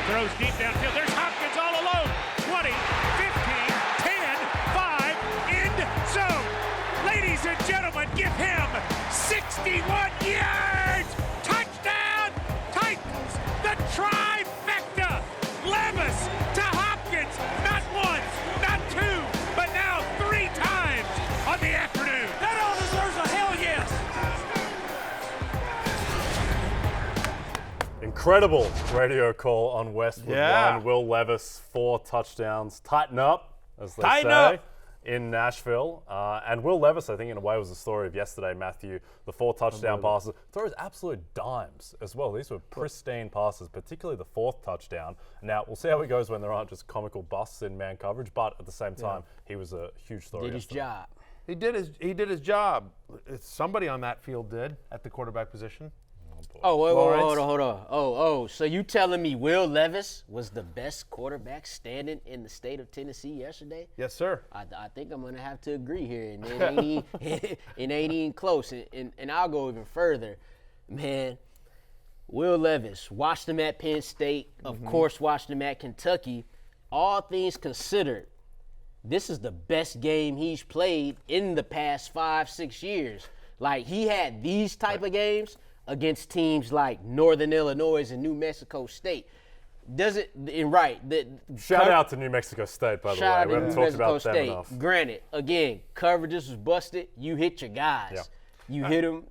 Throws deep downfield. There's Hopkins all alone. 20, 15, 10, 5, end zone. Ladies and gentlemen, give him 61 yards. Touchdown, Titans. The trifecta. Levis to Hopkins. Not once, not 2, but now 3 times on the afternoon. That all deserves a hell yes. Incredible radio call on Westwood One. Will Levis, 4 touchdowns. Tighten up, as they say, in Nashville. And Will Levis, I think, in a way, was the story of yesterday, Matthew. The 4 touchdown passes. Throws absolute dimes as well. These were pristine passes, particularly the 4th touchdown. Now, we'll see how it goes when there aren't just comical busts in man coverage, but at the same time, he was a huge story. Did his job. He did his job. Somebody on that field did at the quarterback position. Hold on. So you telling me Will Levis was the best quarterback standing in the state of Tennessee yesterday? Yes, sir. I think I'm going to have to agree here, and it ain't even close. And I'll go even further. Man, Will Levis, watched him at Penn State, of course watched him at Kentucky. All things considered, this is the best game he's played in the past 5-6 years. Like, he had these type of games against teams like Northern Illinois and New Mexico State. Shout out to New Mexico State, by the way. We haven't talked about them enough. Granted, again, coverages was busted. You hit your guys. Yeah. You hit them,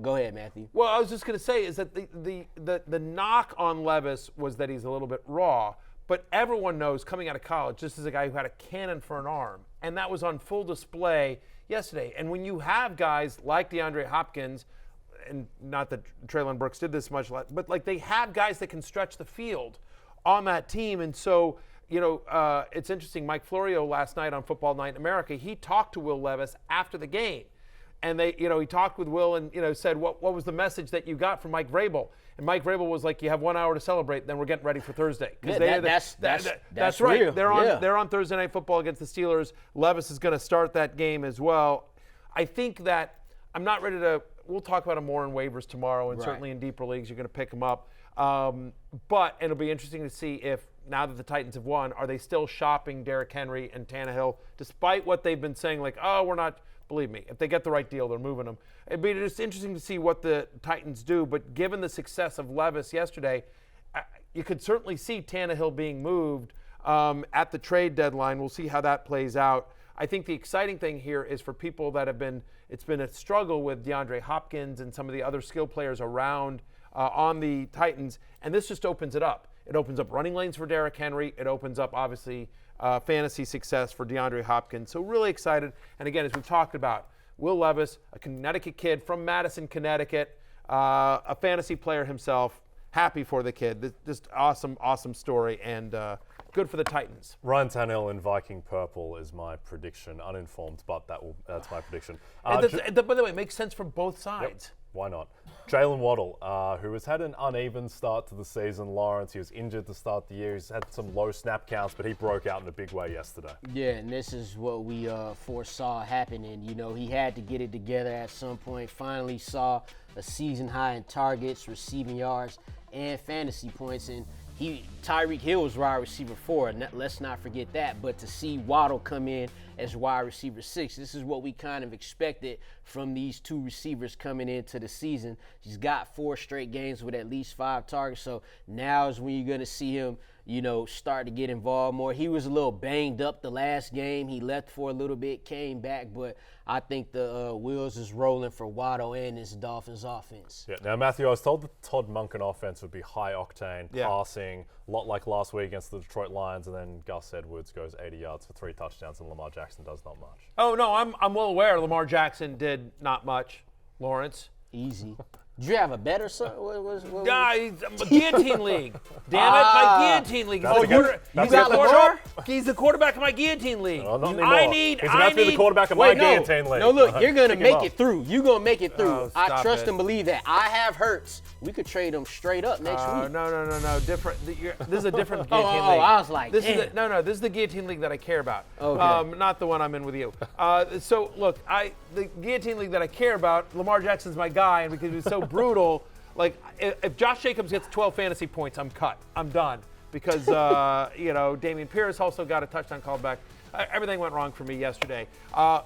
Go ahead, Matthew. Well, I was just going to say is that the knock on Levis was that he's a little bit raw, but everyone knows coming out of college, this is a guy who had a cannon for an arm, and that was on full display yesterday. And when you have guys like DeAndre Hopkins, and not that Treylon Burks did this much, but like they have guys that can stretch the field on that team. And so, it's interesting. Mike Florio last night on Football Night in America, he talked to Will Levis after the game. And he talked with Will and, said, what was the message that you got from Mike Vrabel? And Mike Vrabel was like, you have 1 hour to celebrate, then we're getting ready for Thursday. That's right. Real. They're on Thursday Night Football against the Steelers. Levis is going to start that game as well. I think that I'm not ready to – we'll talk about him more in waivers tomorrow, and certainly in deeper leagues you're going to pick him up. But it'll be interesting to see if, now that the Titans have won, are they still shopping Derrick Henry and Tannehill, despite what they've been saying, like, oh, we're not – believe me, if they get the right deal, they're moving them. It'd be just interesting to see what the Titans do, but given the success of Levis yesterday, you could certainly see Tannehill being moved at the trade deadline. We'll see how that plays out. I think the exciting thing here is for people that it's been a struggle with DeAndre Hopkins and some of the other skill players around on the Titans, and this just opens it up. It opens up running lanes for Derrick Henry. It opens up, obviously, fantasy success for DeAndre Hopkins. So really excited. And again, as we've talked about, Will Levis, a Connecticut kid from Mattison, Connecticut, a fantasy player himself. Happy for the kid. Just awesome story, and good for the Titans. Ryan Tannehill in Viking purple is my prediction. Uninformed, but that's my prediction. By the way, it makes sense from both sides. Yep. Why not? Jaylen Waddle, who has had an uneven start to the season. Lawrence, he was injured to start the year. He's had some low snap counts, but he broke out in a big way yesterday. Yeah, and this is what we foresaw happening. He had to get it together at some point. Finally saw a season high in targets, receiving yards, and fantasy points. And Tyreek Hill was wide receiver 4. Let's not forget that. But to see Waddle come in as wide receiver 6, this is what we kind of expected from these two receivers coming into the season. He's got 4 straight games with at least 5 targets. So now is when you're going to see him, start to get involved more. He was a little banged up the last game. He left for a little bit, came back, but I think the wheels is rolling for Waddle and this Dolphins offense. Yeah. Now, Matthew, I was told the Todd Monken offense would be high octane, passing, a lot like last week against the Detroit Lions, and then Gus Edwards goes 80 yards for 3 touchdowns, and Lamar Jackson does not much. Oh no, I'm well aware Lamar Jackson did not much. Lawrence. Easy. Did you have a better son? Guys, guillotine league. Damn it, my guillotine league. He's the quarterback of my guillotine league. No, not anymore. He's about to be the quarterback of my guillotine league. No, look, you're going to make it through. You're going to make it through. I trust and believe that. I have Hurts. We could trade him straight up next week. No. Different. This is a different guillotine league. I was like, this is the guillotine league that I care about. Okay. Not the one I'm in with you. So, look, the guillotine league that I care about, Lamar Jackson's my guy, and because he's so brutal, like, if Josh Jacobs gets 12 fantasy points, I'm cut. I'm done. Because, Damian Pierce also got a touchdown called back. Everything went wrong for me yesterday.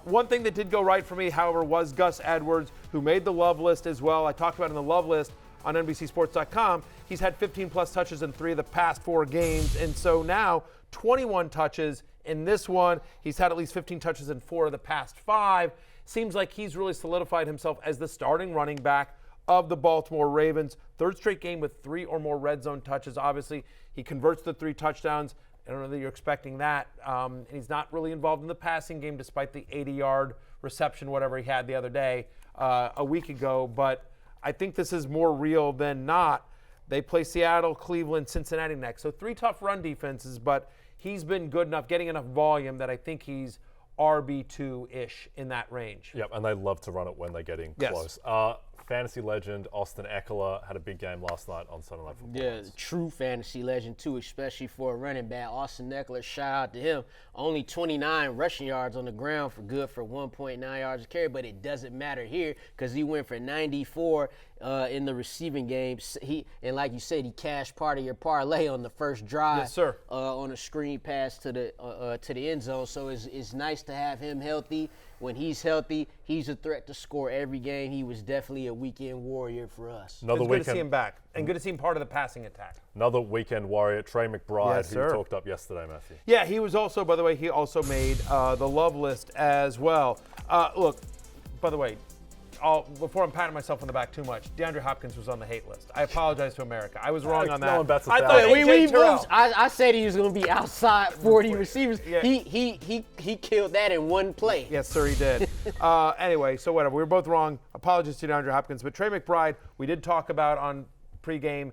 One thing that did go right for me, however, was Gus Edwards, who made the love list as well. I talked about in the love list on NBCSports.com. He's had 15-plus touches in 3 of the past 4 games. And so now 21 touches in this one. He's had at least 15 touches in 4 of the past 5. Seems like he's really solidified himself as the starting running back of the Baltimore Ravens. 3rd straight game with 3 or more red zone touches. Obviously, he converts the 3 touchdowns. I don't know that you're expecting that. And he's not really involved in the passing game despite the 80-yard reception, whatever he had the other day, a week ago. But I think this is more real than not. They play Seattle, Cleveland, Cincinnati next. So 3 tough run defenses, but he's been good enough, getting enough volume that I think he's RB2-ish in that range. Yep, and they love to run it when they're getting close. Fantasy legend Austin Ekeler had a big game last night on Sunday Night Football. Yeah, true fantasy legend too, especially for a running back. Austin Ekeler, shout out to him. Only 29 rushing yards on the ground for 1.9 yards a carry, but it doesn't matter here because he went for 94 in the receiving game. And like you said, he cashed part of your parlay on the first drive. Yes, sir. On a screen pass to the end zone. So it's nice to have him healthy. When he's healthy, he's a threat to score every game. He was definitely a weekend warrior for us. It's good to see him back, and good to see him part of the passing attack. Another weekend warrior, Trey McBride, who talked up yesterday, Matthew. Yeah, he was also, by the way, he also made the love list as well. Look, by the way, before I'm patting myself on the back too much, DeAndre Hopkins was on the hate list. I apologize to America. I was wrong on that. No one bets I with thought that. I said he was going to be outside 40 receivers. Yeah. He killed that in one play. Yes, sir, he did. Anyway, so whatever. We were both wrong. Apologies to DeAndre Hopkins. But Trey McBride, we did talk about on pregame.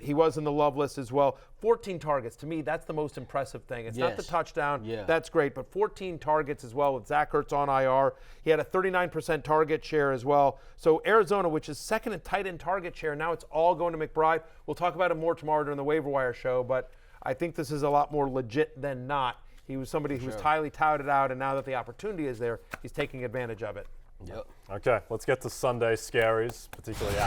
He was in the love list as well. 14 targets. To me, that's the most impressive thing. It's not the touchdown. Yeah. That's great. But 14 targets as well with Zach Ertz on IR. He had a 39% target share as well. So Arizona, which is second in tight end target share, now it's all going to McBride. We'll talk about it more tomorrow during the waiver wire show. But I think this is a lot more legit than not. He was somebody who was highly touted out, and now that the opportunity is there, he's taking advantage of it. Yep. Okay, let's get to Sunday Scaries, particularly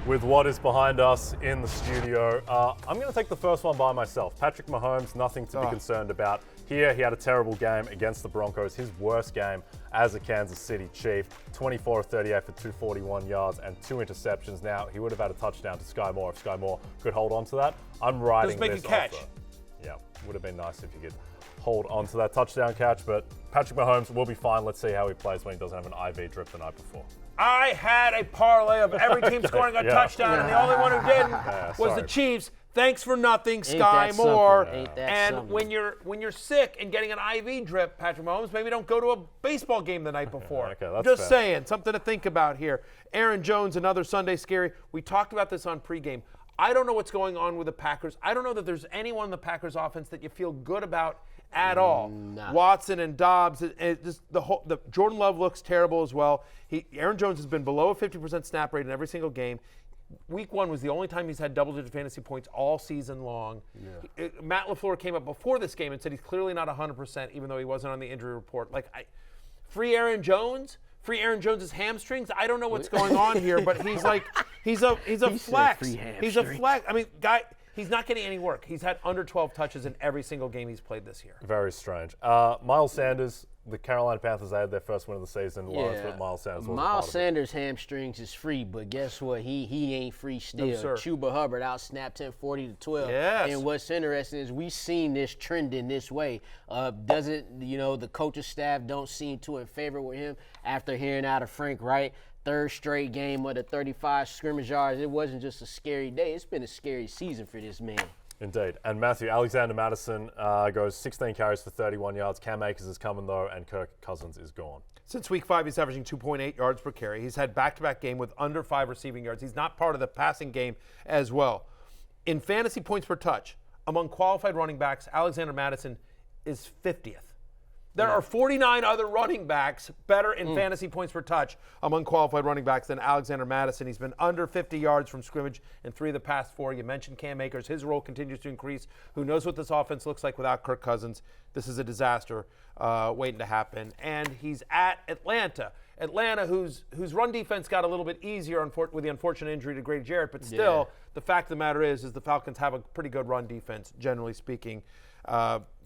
with what is behind us in the studio. I'm going to take the first one by myself. Patrick Mahomes, nothing to be concerned about. Here, he had a terrible game against the Broncos, his worst game as a Kansas City Chief. 24 of 38 for 241 yards and 2 interceptions. Now, he would have had a touchdown to Sky Moore if Sky Moore could hold on to that. I'm riding make this a catch. offer. Yeah, would have been nice if he could hold on to that touchdown catch, but Patrick Mahomes will be fine. Let's see how he plays when he doesn't have an IV drip the night before. I had a parlay of every team scoring a touchdown, and the only one who didn't was the Chiefs. Thanks for nothing, Sky Moore. And when you're sick and getting an IV drip, Patrick Mahomes, maybe don't go to a baseball game the night before. Okay, that's Just fair. saying, something to think about here. Aaron Jones, another Sunday scary. We talked about this on pregame. I don't know what's going on with the Packers. I don't know that there's anyone in the Packers offense that you feel good about at all. Watson and Dobbs, just the Jordan Love looks terrible as well. Aaron Jones has been below a 50% snap rate in every single game. Week 1 was the only time he's had double-digit fantasy points all season long. Matt LaFleur came up before this game and said he's clearly not 100%, even though he wasn't on the injury report. Free Aaron Jones. Free Aaron Jones's hamstrings. I don't know what's going on here, but he's a flex. He's a flex. I mean, he's not getting any work. He's had under 12 touches in every single game he's played this year. Very strange. Miles Sanders, the Carolina Panthers, they had their first win of the season. Lawrence, but Miles Sanders wasn't part of it. Sanders' hamstrings is free, but guess what? He ain't free still. No, sir. Chuba Hubbard outsnapped him 40-12. Yes. And what's interesting is we've seen this trending this way. The coaching staff don't seem too in favor with him after hearing out of Frank Wright. Third straight game of the 35 scrimmage yards. It wasn't just a scary day. It's been a scary season for this man. Indeed. And Matthew, Alexander Mattison goes 16 carries for 31 yards. Cam Akers is coming, though, and Kirk Cousins is gone. Since week 5, he's averaging 2.8 yards per carry. He's had back-to-back game with under 5 receiving yards. He's not part of the passing game as well. In fantasy points per touch, among qualified running backs, Alexander Mattison is 50th. There are 49 other running backs better in fantasy points per touch among qualified running backs than Alexander Mattison. He's been under 50 yards from scrimmage in 3 of the past 4. You mentioned Cam Akers. His role continues to increase. Who knows what this offense looks like without Kirk Cousins? This is a disaster waiting to happen. And he's at Atlanta. Atlanta, whose run defense got a little bit easier with the unfortunate injury to Grady Jarrett, but still, the fact of the matter is the Falcons have a pretty good run defense, generally speaking.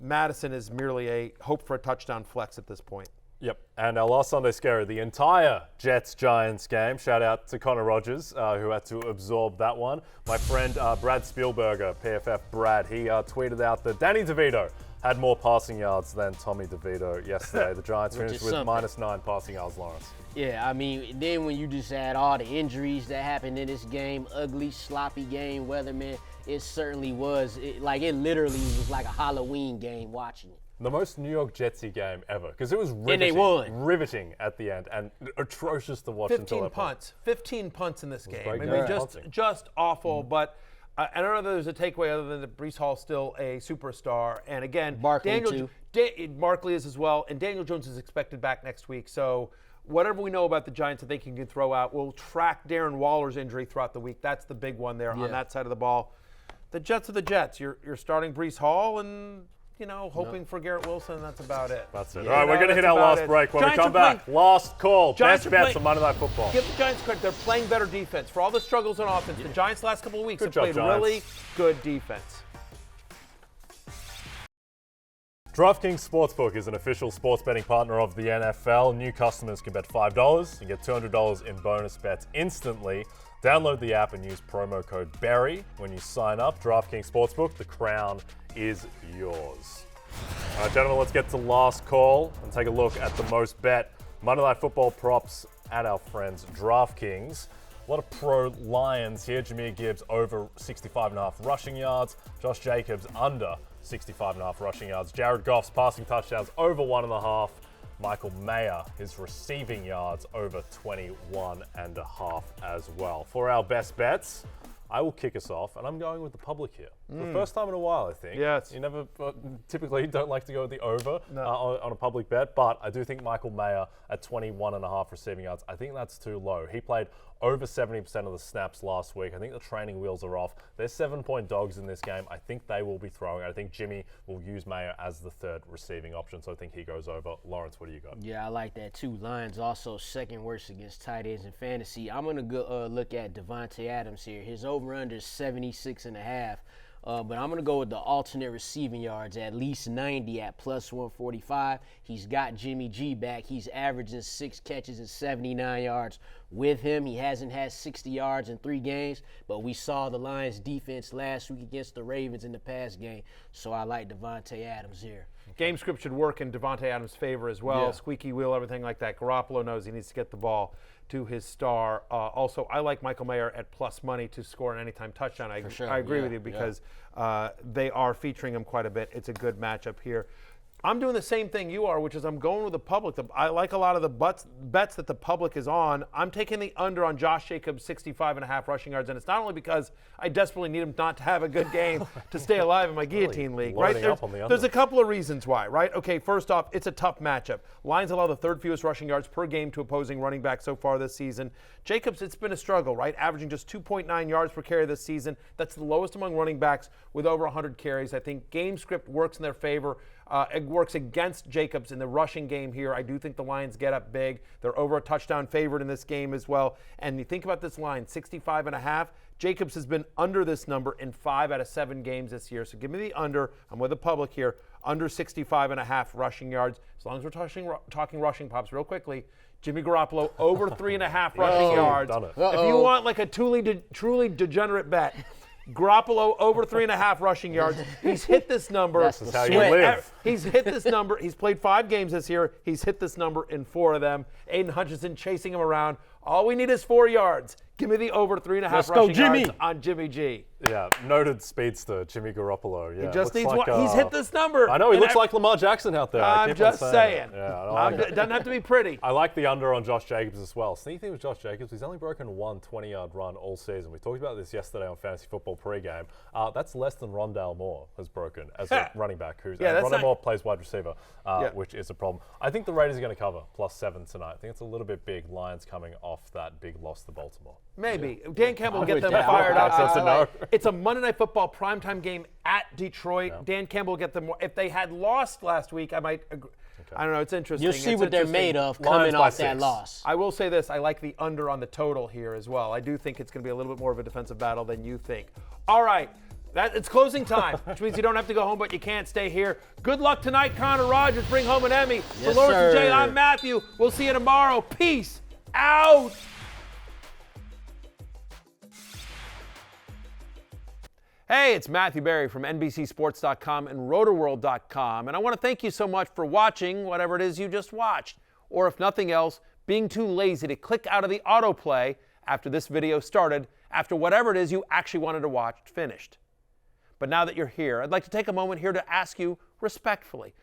Mattison is merely a hope for a touchdown flex at this point. Yep. And our last Sunday scary, the entire Jets-Giants game. Shout out to Connor Rogers, who had to absorb that one. My friend Brad Spielberger, PFF Brad, he tweeted out that Danny DeVito had more passing yards than Tommy DeVito yesterday. The Giants finished with -9 passing yards, Lawrence. Yeah, I mean, then when you just add all the injuries that happened in this game, ugly, sloppy game, Weatherman, it certainly was. It literally was like a Halloween game watching it. The most New York Jetsy game ever, because it was riveting, And they won. riveting at the end and atrocious to watch until 15 that point. 15 punts in this game. I great mean, game. just awful. But I don't know that there's a takeaway other than that Breece Hall's still a superstar. And again, Barkley Barkley is as well. And Daniel Jones is expected back next week. So whatever we know about the Giants that they can throw out, we'll track Darren Waller's injury throughout the week. That's the big one there on that side of the ball. The Jets are the Jets. You're starting Breece Hall and, hoping for Garrett Wilson. That's about it. That's it. All right, we're going to hit our last break. When we come back, last call. Best bets on Monday Night Football. Give the Giants credit. They're playing better defense. For all the struggles on offense, the Giants last couple of weeks have played really good defense. DraftKings Sportsbook is an official sports betting partner of the NFL. New customers can bet $5 and get $200 in bonus bets instantly. Download the app and use promo code BERRY when you sign up. DraftKings Sportsbook, the crown is yours. All right, gentlemen, let's get to last call and take a look at the most bet Monday Night Football props at our friends DraftKings. A lot of pro Lions here. Jahmyr Gibbs over 65.5 rushing yards. Josh Jacobs under 65.5 rushing yards. Jared Goff's passing touchdowns over 1.5. Michael Mayer, his receiving yards over 21.5 as well. For our best bets, I will kick us off, and I'm going with the public here. For the first time in a while, I think. Yes. You never typically don't like to go with the over on a public bet, but I do think Michael Mayer at 21.5 receiving yards, I think that's too low. He played over 70% of the snaps last week. I think the training wheels are off. They're 7-point dogs in this game. I think they will be throwing. I think Jimmy will use Mayer as the third receiving option, so I think he goes over. Lawrence, what do you got? Yeah, I like that too. Lions also second worst against tight ends in fantasy. I'm going to go look at Devontae Adams here. His over-under is 76.5. But I'm going to go with the alternate receiving yards, at least 90 at plus 145. He's got Jimmy G back. He's averaging 6 catches and 79 yards with him. He hasn't had 60 yards in 3 games, but we saw the Lions defense last week against the Ravens in the pass game. So I like Devontae Adams here. Game script should work in Devontae Adams' favor as well. Yeah. Squeaky wheel, everything like that. Garoppolo knows he needs to get the ball to his star. Also, I like Michael Mayer at plus money to score an anytime touchdown. I agree with you because they are featuring him quite a bit. It's a good matchup here. I'm doing the same thing you are, which is I'm going with the public. I like a lot of the bets that the public is on. I'm taking the under on Josh Jacobs' 65.5 rushing yards, and it's not only because I desperately need him not to have a good game to stay alive in my guillotine league, right? There's a couple of reasons why, right? Okay, first off, it's a tough matchup. Lions allow the third fewest rushing yards per game to opposing running backs so far this season. Jacobs, it's been a struggle, right? Averaging just 2.9 yards per carry this season. That's the lowest among running backs with over 100 carries. I think game script works in their favor. It works against Jacobs in the rushing game here. I do think the Lions get up big. They're over a touchdown favorite in this game as well. And you think about this line, 65.5. Jacobs has been under this number in 5 out of 7 games this year. So give me the under. I'm with the public here. Under 65.5 rushing yards. As long as we're talking rushing pops real quickly. Jimmy Garoppolo over 3.5 rushing yards. If you want like a truly degenerate bet, Garoppolo over 3.5 rushing yards. He's hit this number. This is how you live. He's hit this number. He's played 5 games this year. He's hit this number in 4 of them. Aiden Hutchinson chasing him around. All we need is 4 yards. Give me the over 3.5 rushing yards on Jimmy G. Yeah, noted speedster, Jimmy Garoppolo. Yeah, he just needs one. He's hit this number. I know, he looks like Lamar Jackson out there. I'm just saying. Yeah, it doesn't have to be pretty. I like the under on Josh Jacobs as well. Sneaky thing with Josh Jacobs, he's only broken one 20-yard run all season. We talked about this yesterday on Fantasy Football pregame. That's less than Rondale Moore has broken as a running back. Rondale Moore plays wide receiver, which is a problem. I think the Raiders are going to cover +7 tonight. I think it's a little bit big. Lions coming off that big loss to Baltimore. Maybe. Dan Campbell will get them fired up. It's a Monday Night Football primetime game at Detroit. Yeah. Dan Campbell will get them. If they had lost last week, I might agree. Okay. I don't know. It's interesting. You'll see what they're made of coming off that loss. I will say this. I like the under on the total here as well. I do think it's going to be a little bit more of a defensive battle than you think. All right. It's closing time, which means you don't have to go home, but you can't stay here. Good luck tonight, Connor Rogers. Bring home an Emmy. For Lawrence and Jay, I'm Matthew. We'll see you tomorrow. Peace out. Hey, it's Matthew Berry from NBCSports.com and Rotoworld.com, and I want to thank you so much for watching whatever it is you just watched, or if nothing else, being too lazy to click out of the autoplay after this video started, after whatever it is you actually wanted to watch finished. But now that you're here, I'd like to take a moment here to ask you respectfully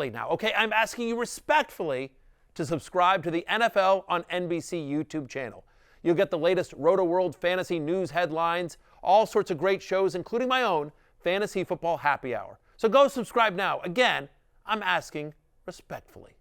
now, okay? I'm asking you respectfully to subscribe to the NFL on NBC YouTube channel. You'll get the latest Rotoworld fantasy news headlines, all sorts of great shows, including my own Fantasy Football Happy Hour. So go subscribe now. Again, I'm asking respectfully.